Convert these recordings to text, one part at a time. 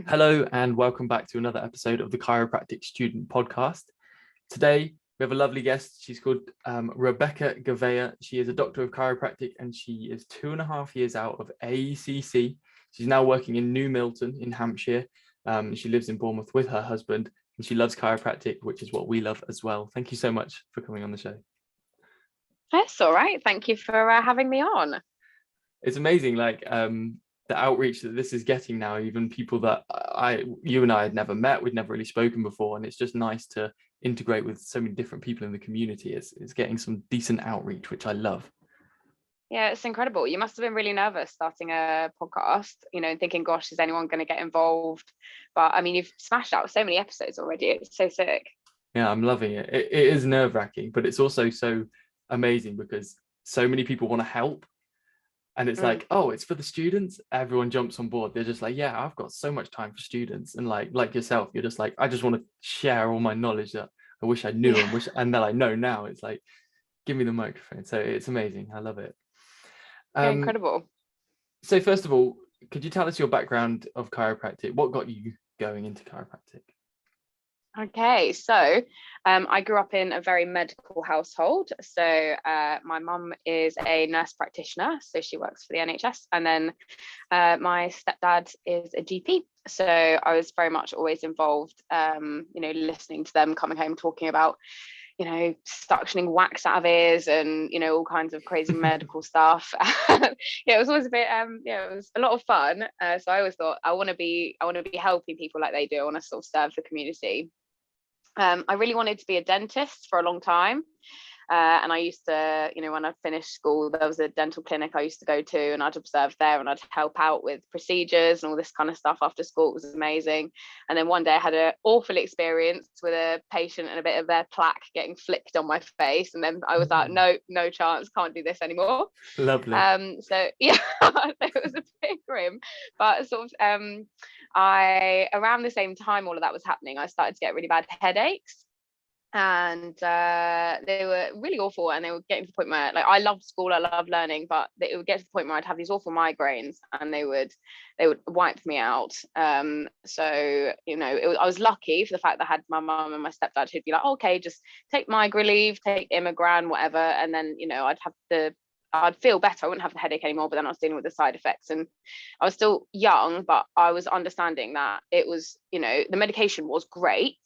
Hello and welcome back to another episode of the Chiropractic Student Podcast. Today we have a lovely guest. She's called Rebecca Gouveia. She is a doctor of chiropractic and she is 2.5 years out of ACC. She's now working in New Milton in Hampshire. She lives in Bournemouth with her husband and she loves chiropractic, which is what we love as well. Thank you so much for coming on the show. That's all right. Thank you for having me on. It's amazing, the outreach that this is getting now, even people that you and I had never met, we'd never really spoken before, and it's just nice to integrate with so many different people in the community. It's getting some decent outreach, which I love. Yeah, it's incredible. You must have been really nervous starting a podcast, thinking, gosh, is anyone going to get involved? But I mean, you've smashed out so many episodes already. It's so sick. Yeah, I'm loving it. It is nerve-wracking, but it's also so amazing because so many people want to help. And it's like, oh, it's for the students. Everyone jumps on board. They're just like, yeah, I've got so much time for students. And like yourself, you're just like, I just want to share all my knowledge that I wish I knew and that I know now. It's like, give me the microphone. So it's amazing. I love it. Incredible. So first of all, could you tell us your background of chiropractic? What got you going into chiropractic? Okay, so I grew up in a very medical household. So my mum is a nurse practitioner, so she works for the NHS, and then my stepdad is a GP. So I was very much always involved, listening to them coming home talking about, suctioning wax out of ears and, all kinds of crazy medical stuff. It was always a bit, it was a lot of fun. So I always thought I want to be helping people like they do. I want to sort of serve the community. I really wanted to be a dentist for a long time. And I used to, when I finished school, there was a dental clinic I used to go to and I'd observe there and I'd help out with procedures and all this kind of stuff after school. It was amazing. And then one day I had an awful experience with a patient and a bit of their plaque getting flicked on my face. And then I was like, no chance, can't do this anymore. Lovely. So yeah, it was a bit grim, but sort of around the same time all of that was happening, I started to get really bad headaches. And they were really awful, and they were getting to the point where, I loved school, I loved learning, but it would get to the point where I'd have these awful migraines and they would wipe me out. So I was lucky for the fact that I had my mum and my stepdad who'd be like, okay, just take migraine leave, take Imigran, whatever, and then I'd feel better. I wouldn't have the headache anymore, but then I was dealing with the side effects, and I was still young, but I was understanding that it was, the medication was great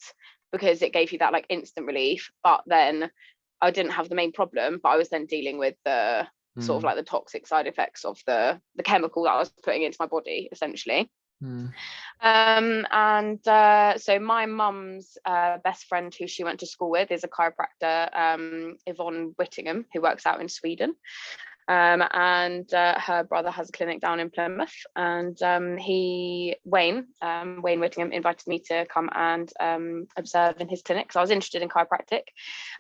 because it gave you that instant relief, but then I didn't have the main problem, but I was then dealing with the sort of the toxic side effects of the chemical that I was putting into my body, essentially. So my mum's best friend, who she went to school with, is a chiropractor, Yvette and Whittingham, who works out in Sweden. And her brother has a clinic down in Plymouth, and Wayne Whittingham invited me to come and observe in his clinic. So I was interested in chiropractic,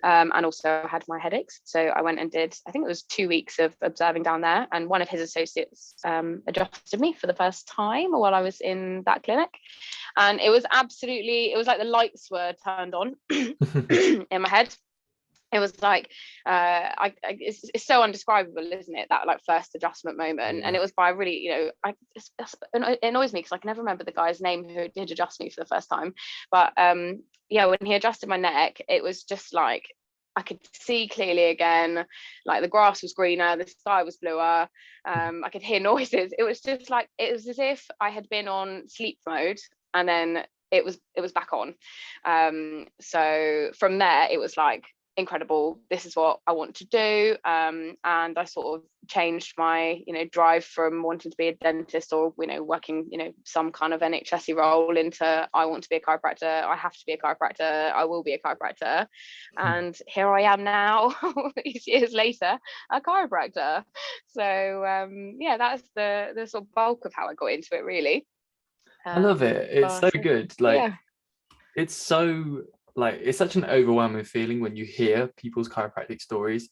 and also had my headaches. So I went and did, I think it was 2 weeks of observing down there, and one of his associates adjusted me for the first time while I was in that clinic. And it was like the lights were turned on in my head. It was like it's so undescribable, isn't it, that first adjustment moment? And it was by really, it annoys me because I can never remember the guy's name who did adjust me for the first time, but when he adjusted my neck, it was just like I could see clearly again, the grass was greener, the sky was bluer, I could hear noises. It was just it was as if I had been on sleep mode and then it was back on. So from there it was incredible, this is what I want to do, and I sort of changed my drive from wanting to be a dentist or working some kind of NHS role into I want to be a chiropractor, I have to be a chiropractor, I will be a chiropractor, and here I am now years later, a chiropractor. So that's the sort of bulk of how I got into it, really. I love it. It's so good. It's so it's such an overwhelming feeling when you hear people's chiropractic stories.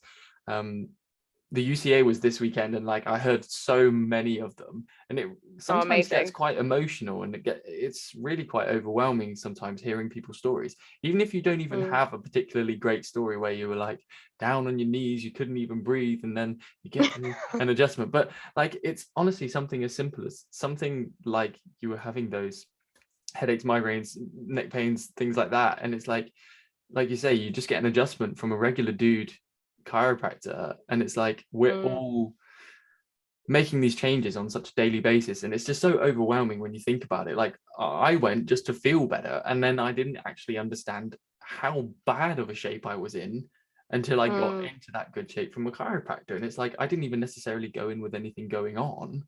The UCA was this weekend, and I heard so many of them, and it sometimes gets quite emotional, and it's really quite overwhelming sometimes hearing people's stories, even if you don't even have a particularly great story where you were down on your knees, you couldn't even breathe, and then you get an adjustment. But it's honestly something as simple as something you were having those headaches, migraines, neck pains, things like that. And it's like you say, you just get an adjustment from a regular dude chiropractor, and it's like we're all making these changes on such a daily basis, and it's just so overwhelming when you think about it. Like, I went just to feel better, and then I didn't actually understand how bad of a shape I was in until I got into that good shape from a chiropractor. And it's like, I didn't even necessarily go in with anything going on.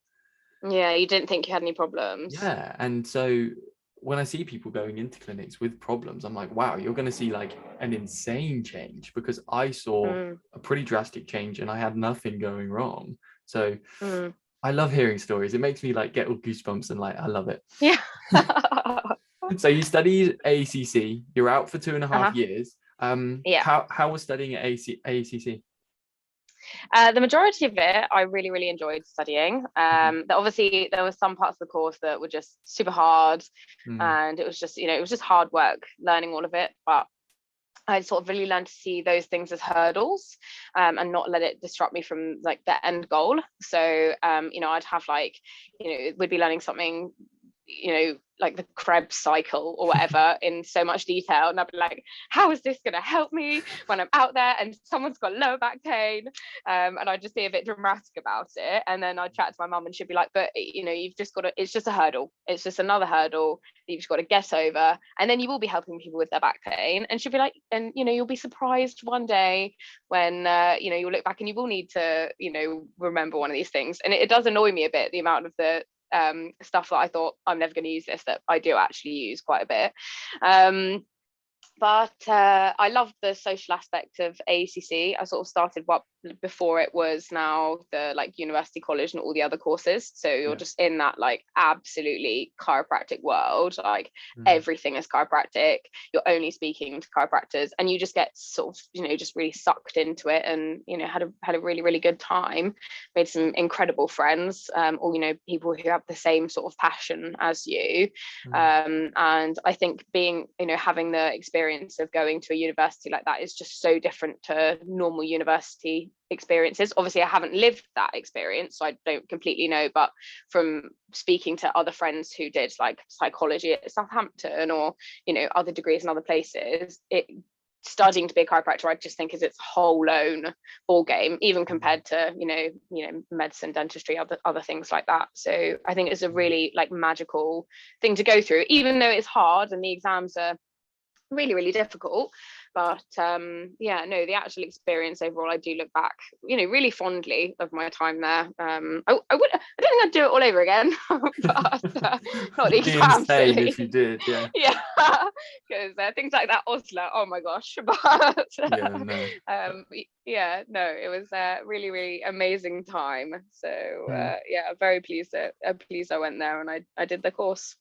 Yeah, you didn't think you had any problems. Yeah. And so when I see people going into clinics with problems, I'm like, wow, you're going to see like an insane change, because I saw a pretty drastic change and I had nothing going wrong. So I love hearing stories. It makes me like get all goosebumps, and like, I love it. Yeah. So you studied ACC, you're out for 2.5 years. Yeah. How was studying at ACC? The majority of it I really enjoyed studying. Obviously there were some parts of the course that were just super hard, and it was just hard work learning all of it, but I sort of really learned to see those things as hurdles, and not let it disrupt me from like the end goal. So I'd have like, we'd be learning something, like the Krebs cycle or whatever in so much detail, and I'd be like, how is this going to help me when I'm out there and someone's got lower back pain? And I'd just be a bit dramatic about it, and then I'd chat to my mum and she'd be like, but you've just got to, it's just a hurdle, it's just another hurdle that you've just got to get over, and then you will be helping people with their back pain. And she'd be like, and you'll be surprised one day when you'll look back and you will need to remember one of these things. And it does annoy me a bit, the amount of the stuff that I thought I'm never going to use this, that I do actually use quite a bit. But I love the social aspect of ACC. I sort of started what before it was now the like university college and all the other courses. So you're just in that like absolutely chiropractic world, like everything is chiropractic. You're only speaking to chiropractors, and you just get sort of just really sucked into it, and had a really good time. Made some incredible friends, or people who have the same sort of passion as you. And I think being having the experience of going to a university like that is just so different to normal university experiences. Obviously I haven't lived that experience, so I don't completely know, but from speaking to other friends who did like psychology at Southampton or other degrees in other places, studying to be a chiropractor I just think is its whole own ball game, even compared to medicine, dentistry, other things like that. So I think it's a really like magical thing to go through, even though it's hard and the exams are really difficult. But the actual experience overall, I do look back really fondly of my time there. I don't think I'd do it all over again, but not the exams. Insane if you did. Because things like that Oslo, oh my gosh. But it was a really amazing time. So I'm very pleased I went there and I did the course.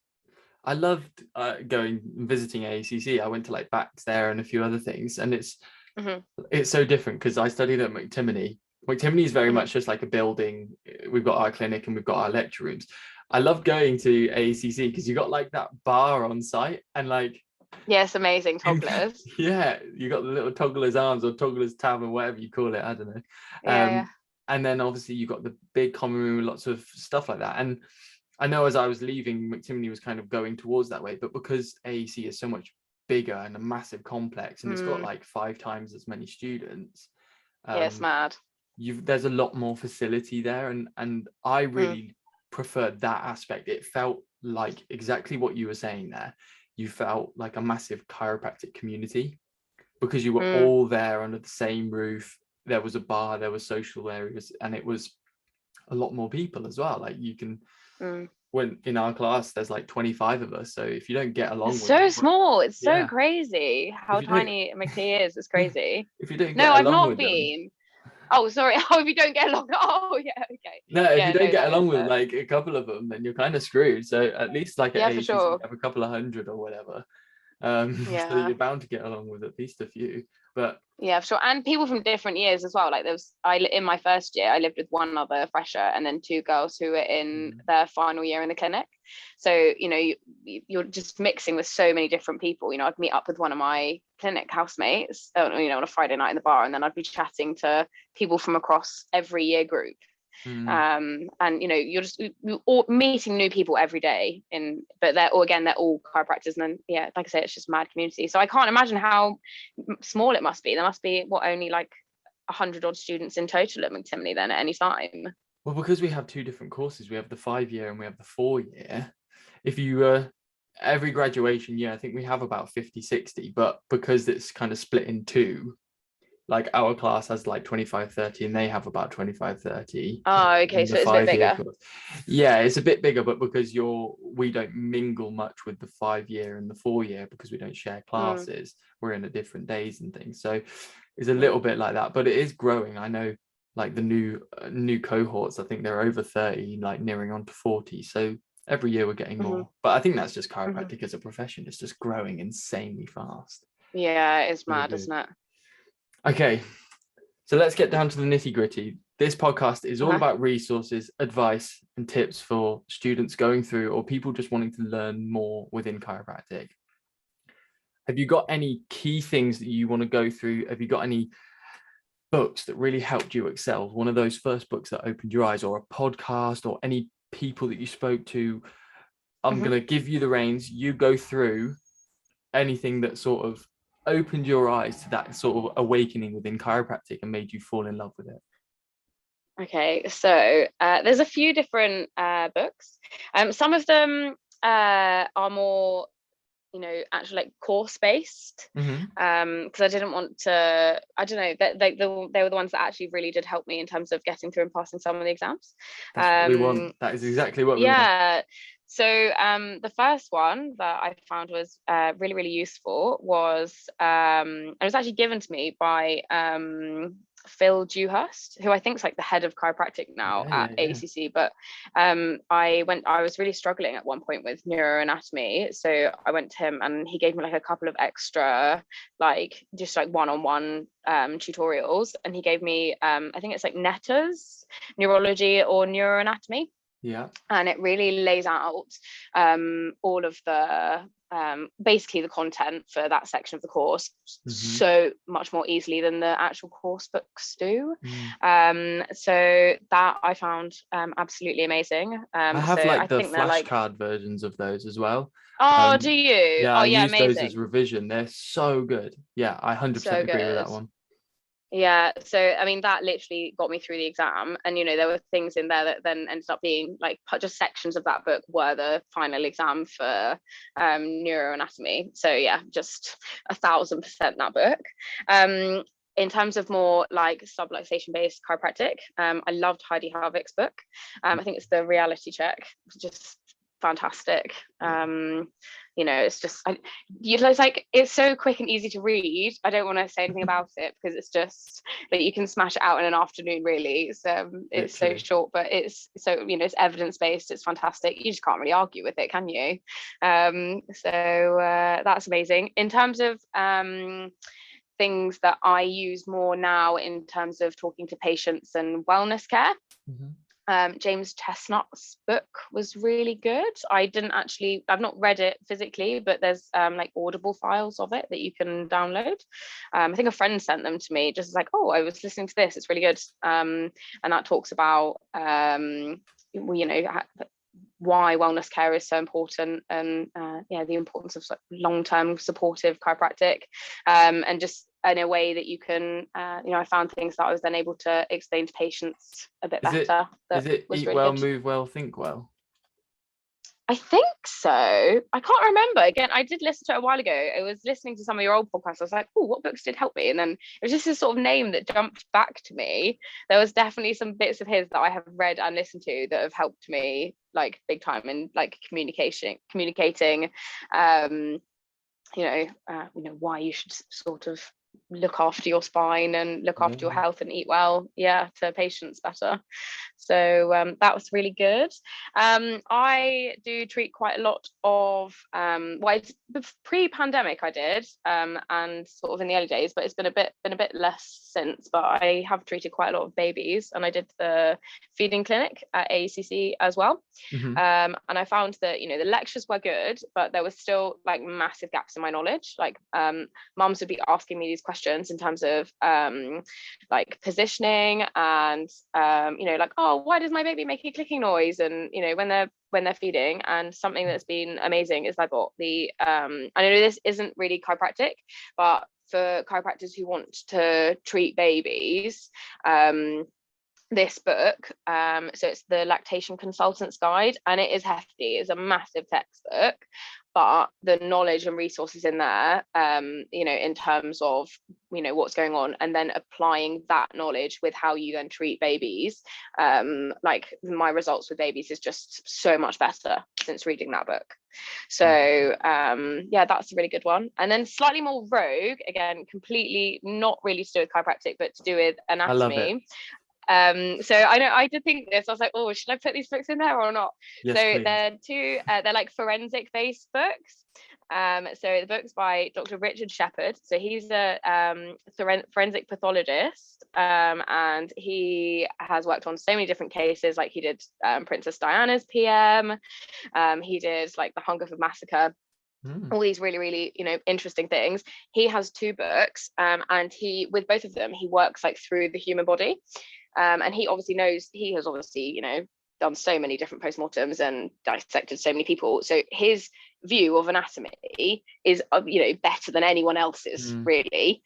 I loved going and visiting ACC. I went to like BACS there and a few other things, and it's so different because I studied at McTimoney. McTimoney is very much just like a building. We've got our clinic and we've got our lecture rooms. I love going to ACC because you got like that bar on site, and like yes, amazing togglers. You got the little Toggler's Arms or Toggler's Tavern, whatever you call it. I don't know. And then obviously you got the big common room with lots of stuff like that. And I know as I was leaving, McTimoney was kind of going towards that way, but because AEC is so much bigger and a massive complex, and it's got like 5 times as many students. It's mad. There's a lot more facility there, and I really preferred that aspect. It felt like exactly what you were saying there. You felt like a massive chiropractic community because you were all there under the same roof. There was a bar, there were social areas, and it was a lot more people as well. Like you can when in our class there's like 25 of us, so if you don't get along it's so small, it's so crazy how tiny McT is. It's crazy. If you don't get no along I've not with been them, oh sorry, if you don't get along, if you don't get along with like a couple of them, then you're kind of screwed. So at least like at ACC, you have a couple of hundred or whatever, so you're bound to get along with at least a few. But for sure, and people from different years as well. Like in my first year I lived with one other fresher and then 2 girls who were in their final year in the clinic. So you're just mixing with so many different people. I'd meet up with one of my clinic housemates on a Friday night in the bar, and then I'd be chatting to people from across every year group. And you're just all meeting new people every day, but they're all chiropractors, and then like I say, it's just a mad community. So I can't imagine how small it must be. There must be only like 100 odd students in total at McTimney then at any time. Well, because we have two different courses, we have the 5-year and we have the 4-year. If you every graduation year, I think we have about 50, 60, but because it's kind of split in two, like our class has like 25, 30 and they have about 25, 30. Oh, okay. So it's a bit bigger. Yeah, it's a bit bigger, but because we don't mingle much with the 5-year and the 4-year because we don't share classes, we're in at different days and things. So it's a little bit like that, but it is growing. I know like the new cohorts, I think they're over 30, like nearing on to 40. So every year we're getting more, but I think that's just chiropractic as a profession. It's just growing insanely fast. Yeah, it's mad, isn't it? Okay, so let's get down to the nitty gritty. This podcast is all about resources, advice, and tips for students going through or people just wanting to learn more within chiropractic. Have you got any key things that you want to go through? Have you got any books that really helped you excel? One of those first books that opened your eyes, or a podcast, or any people that you spoke to? I'm going to give you the reins. You go through anything that sort of opened your eyes to that sort of awakening within chiropractic and made you fall in love with it. Okay, so there's a few different books. Some of them are more, actually like course based, because I didn't want to, I don't know, they were the ones that actually really did help me in terms of getting through and passing some of the exams. That's what we want. That is exactly what we want. So the first one that I found was really, really useful was, it was actually given to me by Phil Dewhurst, who I think is like the head of chiropractic now at ACC. But I was really struggling at one point with neuroanatomy, so I went to him and he gave me like a couple of extra just one-on-one tutorials, and he gave me I think it's like Netter's Neurology or Neuroanatomy. Yeah. And it really lays out all of the basically the content for that section of the course so much more easily than the actual course books do. So that I found absolutely amazing. I have the flashcard versions of those as well. Oh, do you? Yeah, I use amazing. those as revision. They're so good. Yeah, I 100% agree with that one. Yeah, so I mean that literally got me through the exam, and there were things in there that then ended up being like just sections of that book were the final exam for neuroanatomy. So yeah, just 1000% that book. In terms of more like subluxation based chiropractic, I loved Heidi Haavik's book. I think it's the Reality Check, just fantastic. It's just it's so quick and easy to read. I don't want to say anything about it because it's just that you can smash it out in an afternoon, really. It's so short, but it's so it's evidence-based. It's fantastic. You just can't really argue with it, can you? That's amazing. In terms of things that I use more now in terms of talking to patients and wellness care, James Chestnut's book was really good. I've not read it physically, but there's like Audible files of it that you can download. I think a friend sent them to me, just like, oh, I was listening to this, it's really good. And that talks about why wellness care is so important, and the importance of long-term supportive chiropractic, and just in a way that you can I found things that I was then able to explain to patients a bit better. Is it Eat Well, Move Well, Think Well? I think so. I can't remember. Again, I did listen to it a while ago. I was listening to some of your old podcasts. I was like, oh, what books did help me? And then it was just this sort of name that jumped back to me. There was definitely some bits of his that I have read and listened to that have helped me like big time in like communicating why you should sort of look after your spine and look after your health and eat well to patients better. So that was really good. I do treat quite a lot of pre-pandemic I did, and sort of in the early days, but it's been a bit less since, but I have treated quite a lot of babies, and I did the feeding clinic at ACC as well. And I found that the lectures were good, but there was still like massive gaps in my knowledge. Like mums would be asking me these questions in terms of like positioning and like, oh, oh, why does my baby make a clicking noise? And when they're feeding. And something that's been amazing is I bought the I know this isn't really chiropractic, but for chiropractors who want to treat babies, this book, so it's the Lactation Consultant's Guide, and it is hefty. It's a massive textbook, but the knowledge and resources in there, in terms of what's going on, and then applying that knowledge with how you then treat babies, like my results with babies is just so much better since reading that book. So that's a really good one. And then slightly more rogue, again, completely not really to do with chiropractic, but to do with anatomy. I love it. So I know I did think this. I was like, oh, should I put these books in there or not? Yes, so please. They're two. They're like forensic based books. So the book's by Dr. Richard Shepherd. So he's a forensic pathologist, and he has worked on so many different cases. Like he did Princess Diana's PM. He did like the Hungerford Massacre. All these really, really, interesting things. He has two books, and he, with both of them, he works like through the human body. And he has obviously, done so many different postmortems and dissected so many people. So his view of anatomy is, better than anyone else's, really.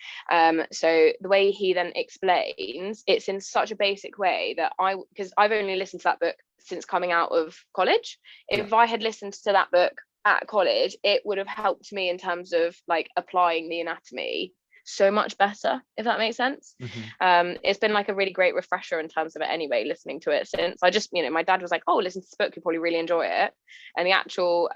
So the way he then explains, it's in such a basic way that because I've only listened to that book since coming out of college. If I had listened to that book at college, it would have helped me in terms of like applying the anatomy so much better, if that makes sense. It's been like a really great refresher in terms of it anyway, listening to it since I just, my dad was like, oh, listen to this book, you'll probably really enjoy it. And the actual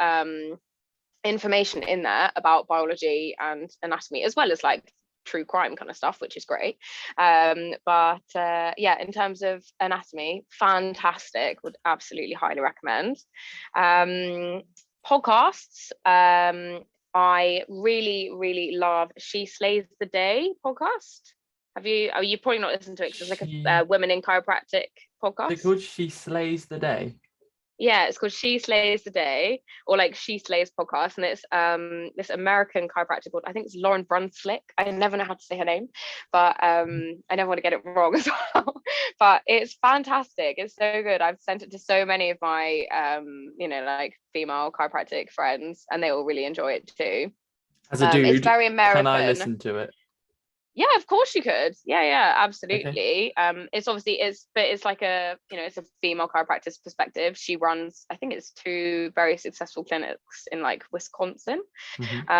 information in there about biology and anatomy, as well as like true crime kind of stuff, which is great. But in terms of anatomy, fantastic, would absolutely highly recommend. Podcasts, I really, really love She Slays the Day podcast. You probably not listened to it because it's like a women in chiropractic podcast. It's called She Slays the Day. Yeah, it's called She Slays the Day, or like She Slays podcast, and it's this American chiropractor called, I think it's Lauren Brunslick. I never know how to say her name, but I never want to get it wrong as well. But it's fantastic. It's so good. I've sent it to so many of my like female chiropractic friends, and they all really enjoy it too. As a dude, it's very American. Can I listen to it? Yeah, of course you could. Yeah, absolutely. Okay. It's like it's a female chiropractor's perspective. She runs, I think it's 2 very successful clinics in like Wisconsin. It's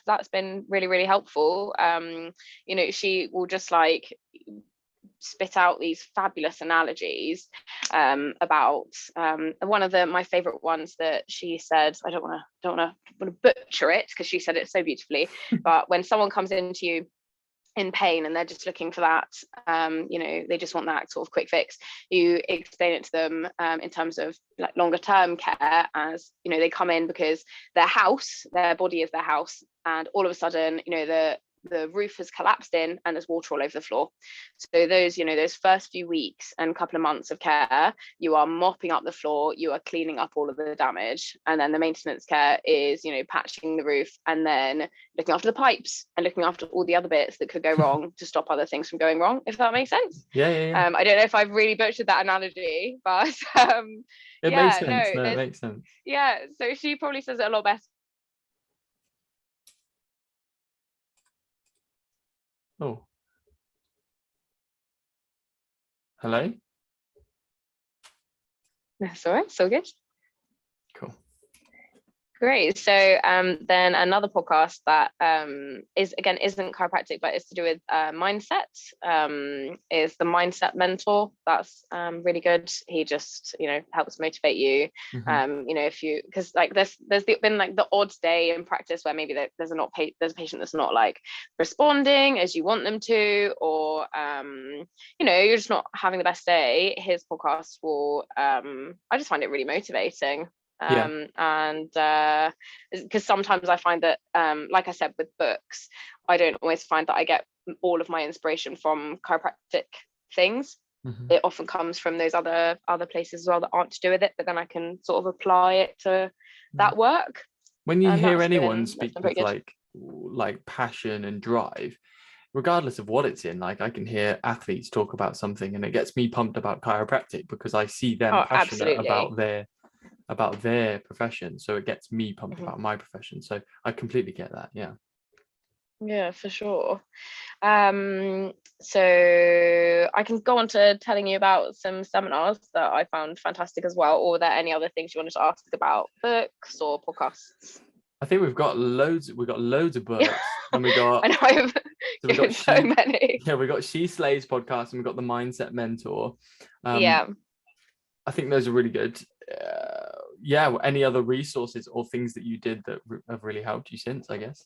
that's been really, really helpful. She will just like spit out these fabulous analogies about one of my favorite ones that she said, I don't want to butcher it because she said it so beautifully, but when someone comes into you in pain and they're just looking for that, they just want that sort of quick fix, you explain it to them in terms of like longer term care, as they come in because their body is their house, and all of a sudden the roof has collapsed in and there's water all over the floor. So those first few weeks and couple of months of care, you are mopping up the floor, you are cleaning up all of the damage, and then the maintenance care is patching the roof and then looking after the pipes and looking after all the other bits that could go wrong to stop other things from going wrong, if that makes sense. Yeah. I don't know if I've really butchered that analogy, but it makes sense. It makes sense. Yeah, so she probably says it a lot better. Oh, hello. That's all right. So good. Cool. Great. So then another podcast that isn't chiropractic, but it's to do with mindset, is the Mindset Mentor. That's really good. He just helps motivate you. If you, because like there's been like the odd day in practice where maybe there's a patient that's not like responding as you want them to, or you're just not having the best day. His podcast will I just find it really motivating. And because sometimes I find that like I said with books, I don't always find that I get all of my inspiration from chiropractic things. It often comes from those other places as well that aren't to do with it, but then I can sort of apply it to that work. When you hear anyone speak with like passion and drive, regardless of what it's in, like I can hear athletes talk about something and it gets me pumped about chiropractic because I see them passionate about their profession, so it gets me pumped about my profession. So I completely get that. Yeah, for sure. So I can go on to telling you about some seminars that I found fantastic as well, or are there any other things you wanted to ask about, books or podcasts? I think we've got loads of books, and we got I know I've given so many. Yeah, we got She Slays podcast, and we got the Mindset Mentor. Yeah, I think those are really good. Any other resources or things that you did that have really helped you since, I guess?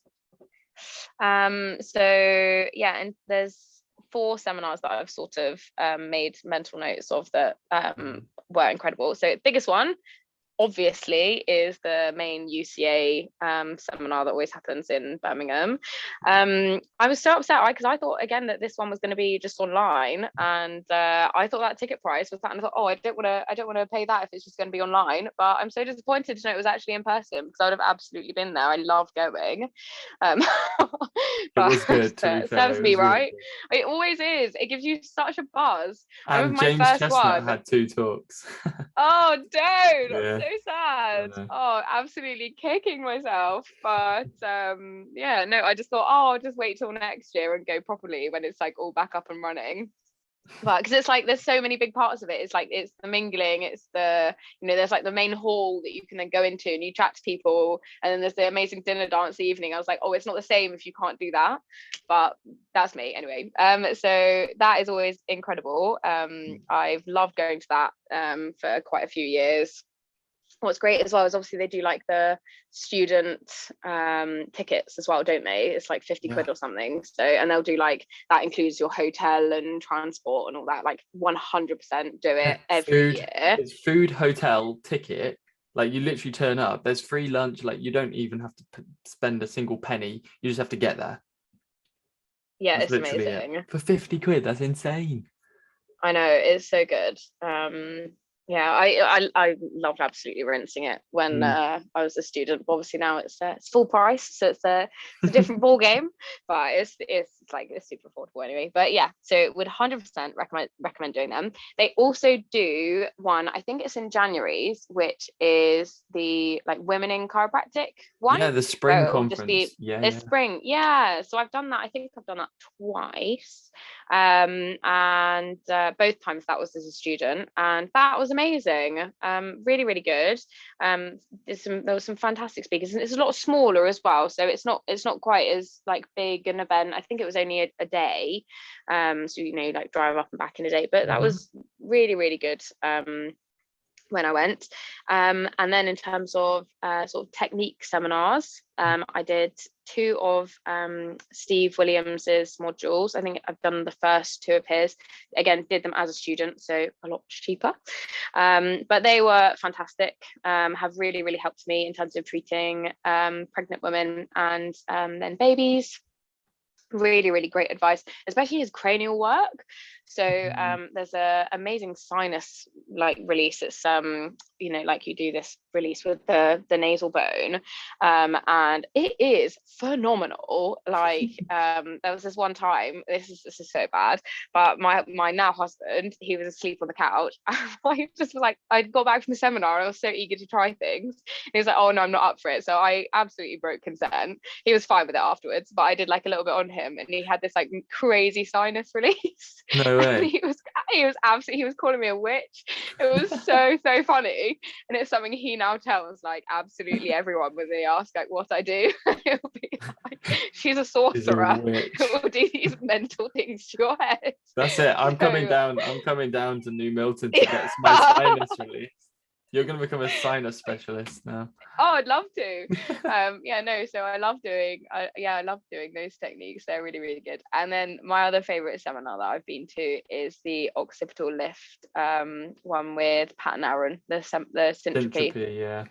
So yeah, and there's 4 seminars that I've sort of made mental notes of that were incredible. So biggest one obviously is the main UCA seminar that always happens in Birmingham. I was so upset because I thought again that this one was going to be just online, and I thought that ticket price was that, and I thought, oh, I don't want to pay that if it's just going to be online. But I'm so disappointed to know it was actually in person, because I would have absolutely been there. I love going. It was good. Serves me right. Really, it always is. It gives you such a buzz. And James Chestnut had 2 talks. Oh, don't! Yeah. So sad. Oh, absolutely kicking myself. But yeah, no, I just thought, oh, I'll just wait till next year and go properly when it's like all back up and running. But because it's like there's so many big parts of it. It's like it's the mingling, it's the, you know, there's like the main hall that you can then go into and you chat to people, and then there's the amazing dinner dance evening. I was like, oh, it's not the same if you can't do that, but that's me anyway. So that is always incredible. I've loved going to that for quite a few years. What's great as well is obviously they do like the student tickets as well, don't they? It's like 50 quid or something. So, and they'll do like, that includes your hotel and transport and all that. Like 100% do it every year. It's food, hotel, ticket. Like you literally turn up, there's free lunch. Like you don't even have to spend a single penny. You just have to get there. Yeah, it's amazing. For 50 quid, that's insane. I know, it's so good. Yeah, I loved absolutely rinsing it when I was a student. But obviously now it's full price, so it's a different ball game. But it's super affordable anyway. But yeah, so would 100% recommend doing them. They also do one, I think it's in January's, which is the like Women in Chiropractic one. Yeah, the spring conference. Spring. Yeah, so I've done that. I think I've done that twice. And both times that was as a student, and that was amazing. Really, really good. There was some fantastic speakers, and it's a lot smaller as well, so it's not quite as like big an event. I think it was only a day, so you know, like drive up and back in a day, but that was really, really good when I went. And then in terms of sort of technique seminars, I did 2 of Steve Williams's modules. I think I've done the first 2 of his. Again, did them as a student, so a lot cheaper. But they were fantastic. Have really, really helped me in terms of treating pregnant women and then babies. Really, really great advice, especially his cranial work. So there's a amazing sinus like release. It's you know, like you do this release with the nasal bone, and it is phenomenal. Like there was this one time, this is so bad, but my now husband, he was asleep on the couch. I just was like, I got back from the seminar, I was so eager to try things. He was like, oh no, I'm not up for it. So I absolutely broke consent. He was fine with it afterwards, but I did like a little bit on him, and he had this like crazy sinus release. No way. He was calling me a witch. It was so funny, and it's something he now tells like absolutely everyone when they ask like what I do. It'll be like, she's a sorcerer who will do these mental things to your head. That's it. I'm coming down to New Milton to get my sinus release. You're going to become a sinus specialist now. Oh, I'd love to. So I love doing those techniques. They're really, really good. And then my other favorite seminar that I've been to is the Occiputal lift one with Pat and Aaron, the syntropy. Yeah.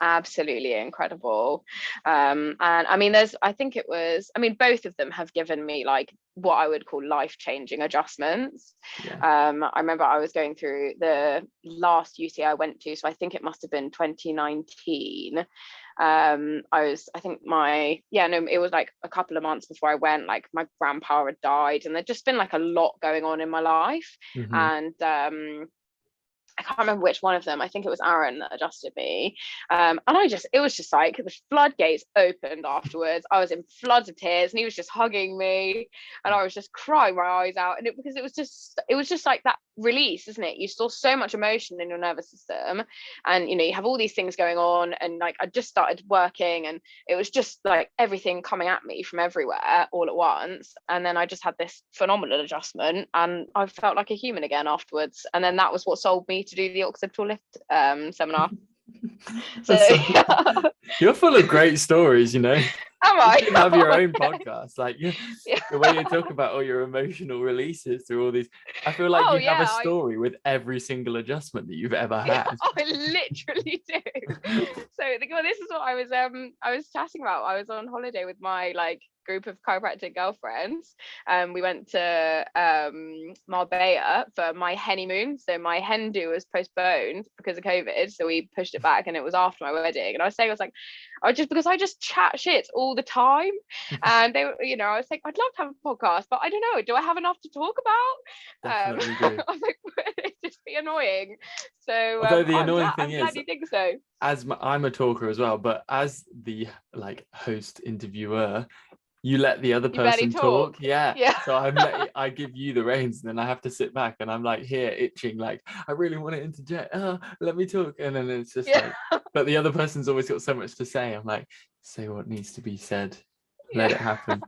Absolutely incredible. And I mean, both of them have given me like what I would call life-changing adjustments. I remember I was going through the last UCA I went to, so I think it must have been 2019. It was like a couple of months before I went, like my grandpa had died, and there'd just been like a lot going on in my life. And I can't remember which one of them. I think it was Aaron that adjusted me. And it was just like the floodgates opened afterwards. I was in floods of tears and he was just hugging me and I was just crying my eyes out. And because it was just like that release, isn't it? You store so much emotion in your nervous system and, you know, you have all these things going on, and like I just started working and it was just like everything coming at me from everywhere all at once. And then I just had this phenomenal adjustment and I felt like a human again afterwards. And then that was what sold me to do the Occiputal lift seminar. So you're full of great stories, you know. Am I? You have your own podcast, like the way you talk about all your emotional releases through all these. I feel like you have a story with every single adjustment that you've ever had. I literally do. So this is what I was chatting about. I was on holiday with my like group of chiropractic girlfriends. We went to Marbella for my honeymoon. So my hen do was postponed because of COVID, so we pushed it back, and it was after my wedding. And I was saying, because I just chat shit all the time, and they were, you know, I was like, I'd love to have a podcast, but I don't know, do I have enough to talk about? I was like, it'd just be annoying. So although the annoying thing is, glad you think so. I'm a talker as well, but as the like host interviewer, you let the other person talk. Yeah. So I give you the reins, and then I have to sit back and I'm like here itching, like I really want to interject. Let me talk. And then it's just like, but the other person's always got so much to say. I'm like, say what needs to be said. Let it happen.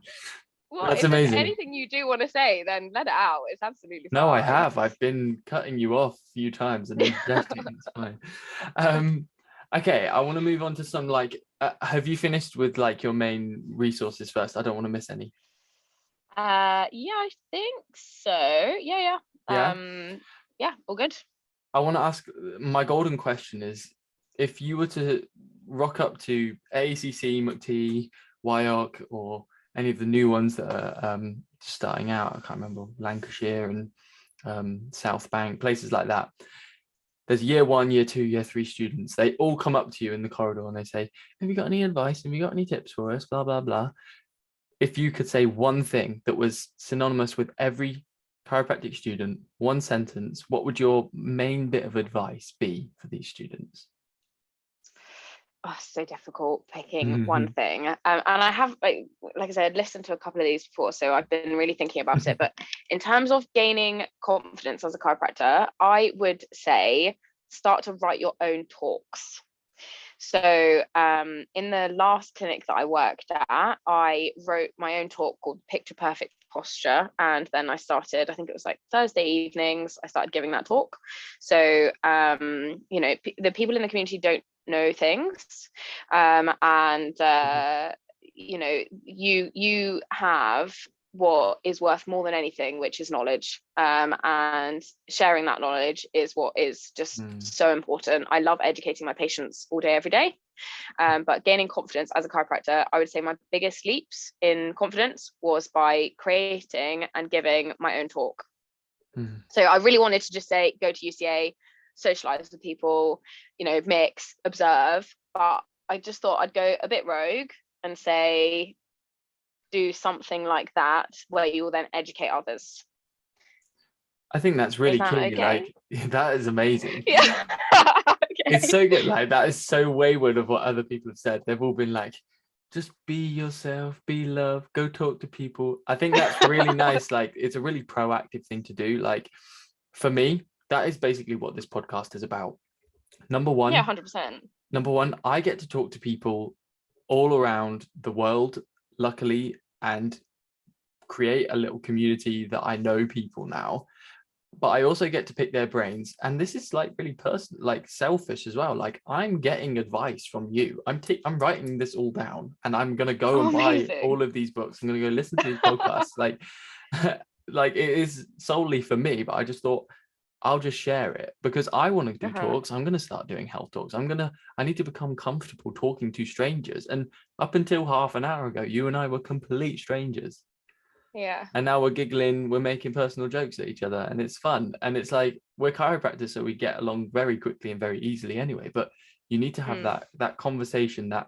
Well, that's amazing. If there's anything you do want to say, then let it out. It's absolutely fine. No, I have. I've been cutting you off a few times and interjecting. It's fine. Okay, I want to move on to some like, have you finished with like your main resources first? I don't want to miss any. I think so. Yeah, all good. I want to ask, my golden question is, if you were to rock up to AACC, MUCT, WIOC, or any of the new ones that are starting out, I can't remember, Lancashire and South Bank, places like that. There's year 1, year 2, year 3 students. They all come up to you in the corridor and they say, have you got any advice? Have you got any tips for us? Blah, blah, blah. If you could say one thing that was synonymous with every chiropractic student, one sentence, what would your main bit of advice be for these students? So difficult picking one thing. And I have, like I said, listened to a couple of these before, so I've been really thinking about it. But in terms of gaining confidence as a chiropractor, I would say start to write your own talks. So in the last clinic that I worked at, I wrote my own talk called Picture Perfect Posture, and then I started, I think it was like Thursday evenings, I started giving that talk. So you know, the people in the community don't know things, and you know, you have what is worth more than anything, which is knowledge, and sharing that knowledge is what is just so important. I love educating my patients all day, every day, but gaining confidence as a chiropractor, I would say my biggest leaps in confidence was by creating and giving my own talk. So I really wanted to just say, go to UCA, socialize with people, you know, mix, observe, but I just thought I'd go a bit rogue and say, do something like that where you will then educate others. I think that's really key. Okay? Like, that is amazing. Yeah. Okay. It's so good. Like, that is so wayward of what other people have said. They've all been like, just be yourself, be love, go talk to people. I think that's really nice. Like, it's a really proactive thing to do. Like, for me, that is basically what this podcast is about. Number one. Yeah, 100%. Number one, I get to talk to people all around the world, luckily, and create a little community that I know people now, but I also get to pick their brains. And this is like really personal, like selfish as well. Like, I'm getting advice from you. I'm writing this all down, and I'm going to go and buy all of these books. I'm going to go listen to these podcasts. Like it is solely for me, but I just thought, I'll just share it because I want to do talks. I'm going to start doing health talks. I need to become comfortable talking to strangers. And up until half an hour ago, you and I were complete strangers. Yeah. And now we're giggling, we're making personal jokes at each other, and it's fun. And it's like, we're chiropractors, so we get along very quickly and very easily anyway. But you need to have that conversation, that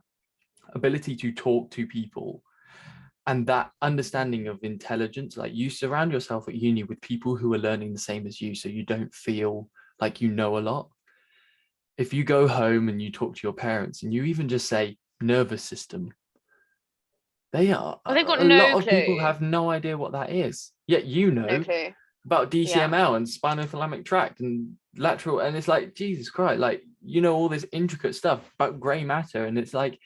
ability to talk to people, and that understanding of intelligence. Like, you surround yourself at uni with people who are learning the same as you, so you don't feel like you know a lot. If you go home and you talk to your parents and you even just say nervous system, they are they've got a no lot of clue. people have no idea what that is, yet you know about DCML and spinothalamic tract and lateral, and it's like, Jesus Christ, like, you know, all this intricate stuff about gray matter, and it's like,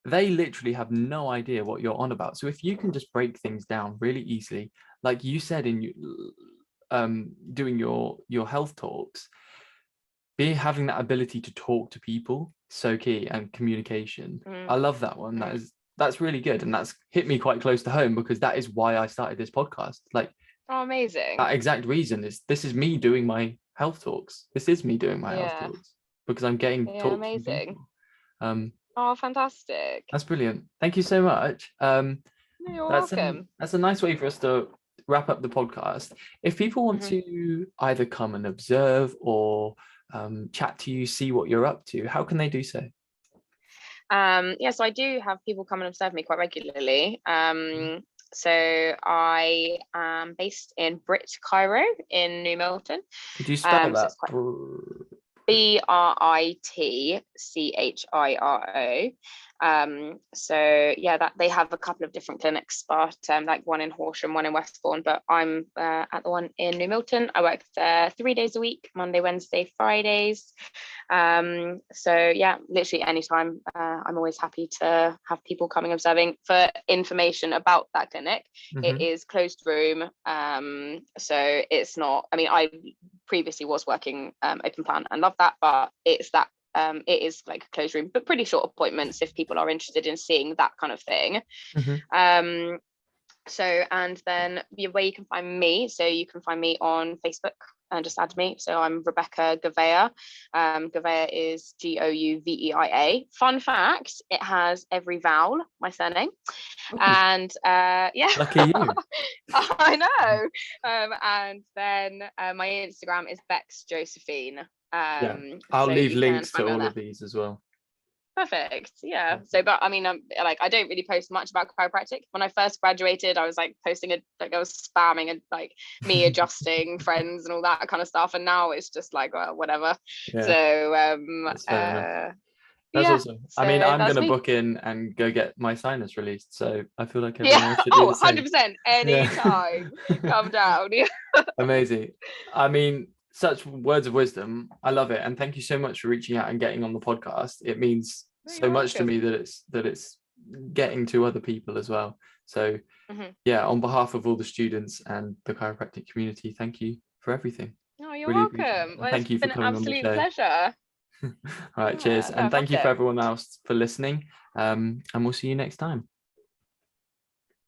they literally have no idea what you're on about. So if you can just break things down really easily, like you said in doing your health talks, having that ability to talk to people, so key, and communication. I love that one. That's really good, and that's hit me quite close to home because that is why I started this podcast. Like, amazing. That exact reason is this is me doing my health talks. This is me doing my health talks because I'm getting talks. Amazing. From fantastic. That's brilliant. Thank you so much. You're welcome. That's a nice way for us to wrap up the podcast. If people want to either come and observe or chat to you, see what you're up to, how can they do so? So I do have people come and observe me quite regularly. So I am based in Brit Chiro in New Milton. Could you spell that? BRITCHIRO. That they have a couple of different clinics, but like one in Horsham, one in Westbourne, but I'm at the one in New Milton. I work there 3 days a week, Monday, Wednesday, Fridays. Literally anytime. I'm always happy to have people coming observing. For information about that clinic, it is closed room, so it's not, I mean, I previously was working open plan and love that, but it is like a closed room, but pretty short appointments if people are interested in seeing that kind of thing. And then the way you can find me, so you can find me on Facebook and just add me. So I'm Rebecca Gouveia. Gouveia is Gouveia. Fun fact, it has every vowel, my surname. And lucky you. I know. And then my Instagram is Bex Josephine. I'll leave links to all of these as well. Perfect. So, but I mean, I don't really post much about chiropractic. When I first graduated, I was like posting I was spamming and like me adjusting friends and all that kind of stuff, and now it's just like, well, whatever. So that's awesome. I mean, I'm gonna book in and go get my sinus released, so I feel like everyone else should do the same. 100%, anytime. Come down. Amazing. I mean, such words of wisdom. I love it, and thank you so much for reaching out and getting on the podcast. It means so much to me that it's getting to other people as well. So on behalf of all the students and the chiropractic community, thank you for everything. You're welcome. Well, thank you for coming on the show. It's been an absolute pleasure. All right, cheers, and thank you for everyone else for listening, and we'll see you next time.